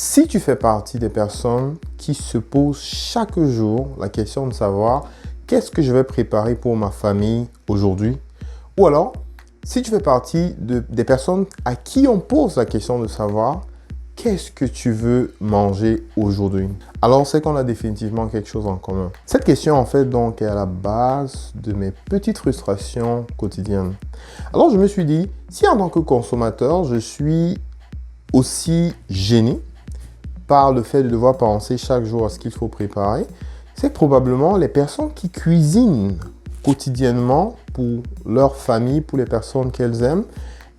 Si tu fais partie des personnes qui se posent chaque jour la question de savoir qu'est-ce que je vais préparer pour ma famille aujourd'hui, ou alors si tu fais partie des personnes à qui on pose la question de savoir qu'est-ce que tu veux manger aujourd'hui, alors c'est qu'on a définitivement quelque chose en commun. Cette question en fait donc est à la base de mes petites frustrations quotidiennes. Alors je me suis dit, si en tant que consommateur je suis aussi gêné par le fait de devoir penser chaque jour à ce qu'il faut préparer, c'est que probablement les personnes qui cuisinent quotidiennement pour leur famille, pour les personnes qu'elles aiment,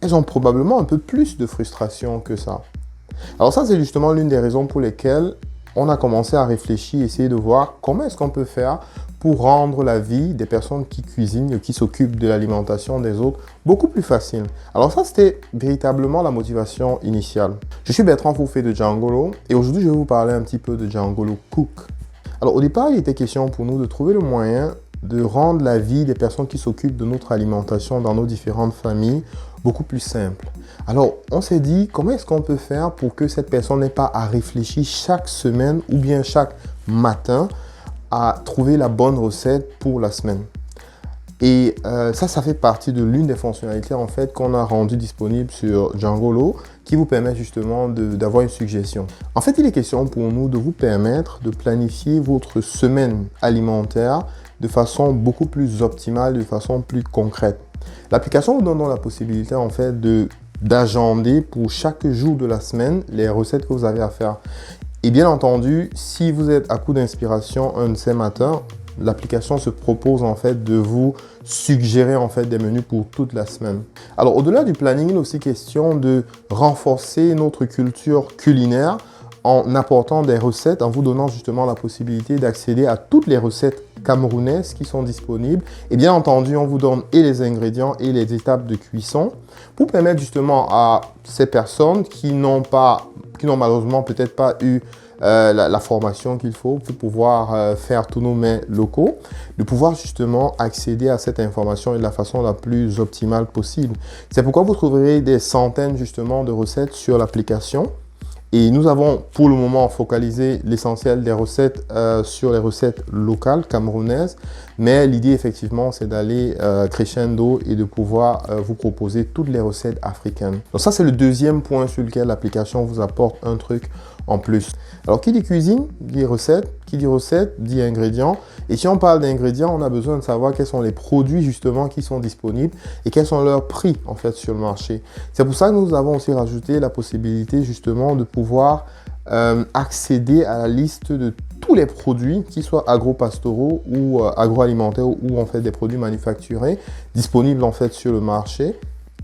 elles ont probablement un peu plus de frustration que ça. Alors ça, c'est justement l'une des raisons pour lesquelles on a commencé à réfléchir, essayer de voir comment est-ce qu'on peut faire pour rendre la vie des personnes qui cuisinent, qui s'occupent de l'alimentation des autres, beaucoup plus facile. Alors ça, c'était véritablement la motivation initiale. Je suis Bertrand Fouffé de Djangolo et aujourd'hui, je vais vous parler un petit peu de Djangolo Cook. Alors au départ, il était question pour nous de trouver le moyen de rendre la vie des personnes qui s'occupent de notre alimentation dans nos différentes familles beaucoup plus simple. Alors, on s'est dit, comment est-ce qu'on peut faire pour que cette personne n'ait pas à réfléchir chaque semaine ou bien chaque matin à trouver la bonne recette pour la semaine. Et ça fait partie de l'une des fonctionnalités en fait qu'on a rendu disponible sur Djangolo qui vous permet justement d'avoir une suggestion. En fait, il est question pour nous de vous permettre de planifier votre semaine alimentaire de façon beaucoup plus optimale, de façon plus concrète. L'application vous donne donc la possibilité en fait d'agender pour chaque jour de la semaine les recettes que vous avez à faire. Et bien entendu, si vous êtes à court d'inspiration un de ces matins, l'application se propose en fait de vous suggérer en fait des menus pour toute la semaine. Alors au-delà du planning, il est aussi question de renforcer notre culture culinaire en apportant des recettes, en vous donnant justement la possibilité d'accéder à toutes les recettes camerounaises qui sont disponibles. Et bien entendu, on vous donne et les ingrédients et les étapes de cuisson pour permettre justement à ces personnes qui n'ont malheureusement peut-être pas eu la formation qu'il faut pour pouvoir faire tous nos mets locaux, de pouvoir justement accéder à cette information de la façon la plus optimale possible. C'est pourquoi vous trouverez des centaines justement de recettes sur l'application. Et nous avons pour le moment focalisé l'essentiel des recettes sur les recettes locales camerounaises. Mais l'idée effectivement c'est d'aller crescendo et de pouvoir vous proposer toutes les recettes africaines. Donc ça c'est le deuxième point sur lequel l'application vous apporte un truc en plus. Alors qui dit cuisine, dit recette, qui dit recette, dit ingrédients. Et si on parle d'ingrédients, on a besoin de savoir quels sont les produits justement qui sont disponibles et quels sont leurs prix en fait sur le marché. C'est pour ça que nous avons aussi rajouté la possibilité justement de pouvoir accéder à la liste de tous les produits, qu'ils soient agro-pastoraux ou agroalimentaires ou en fait des produits manufacturés disponibles en fait sur le marché,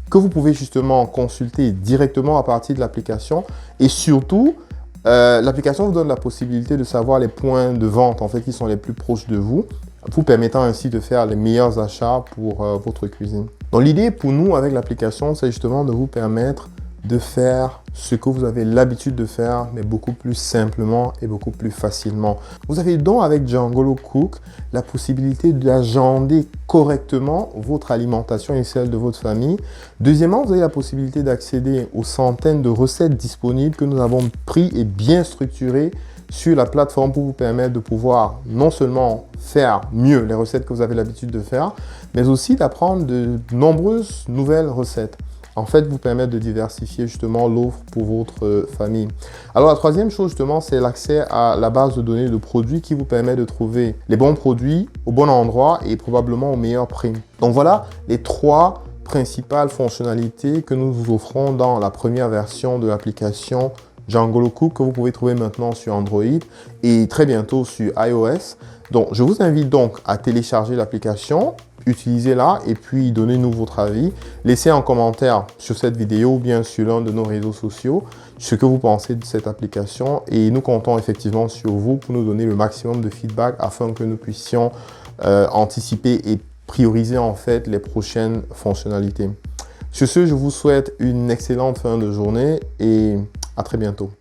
que vous pouvez justement consulter directement à partir de l'application. Et surtout, l'application vous donne la possibilité de savoir les points de vente en fait qui sont les plus proches de vous permettant ainsi de faire les meilleurs achats pour votre cuisine. Donc l'idée pour nous avec l'application, c'est justement de vous permettre de faire ce que vous avez l'habitude de faire, mais beaucoup plus simplement et beaucoup plus facilement. Vous avez donc avec Djangolo Cook la possibilité d'agender correctement votre alimentation et celle de votre famille. Deuxièmement, vous avez la possibilité d'accéder aux centaines de recettes disponibles que nous avons pris et bien structurées sur la plateforme pour vous permettre de pouvoir non seulement faire mieux les recettes que vous avez l'habitude de faire, mais aussi d'apprendre de nombreuses nouvelles recettes. En fait, vous permettre de diversifier justement l'offre pour votre famille. Alors, la troisième chose justement, c'est l'accès à la base de données de produits qui vous permet de trouver les bons produits au bon endroit et probablement au meilleur prix. Donc voilà les trois principales fonctionnalités que nous vous offrons dans la première version de l'application Djangolo Cook que vous pouvez trouver maintenant sur Android et très bientôt sur iOS. Donc, je vous invite donc à télécharger l'application, utilisez-la et puis donnez-nous votre avis. Laissez un commentaire sur cette vidéo ou bien sur l'un de nos réseaux sociaux ce que vous pensez de cette application et nous comptons effectivement sur vous pour nous donner le maximum de feedback afin que nous puissions anticiper et prioriser en fait les prochaines fonctionnalités. Sur ce, je vous souhaite une excellente fin de journée et à très bientôt.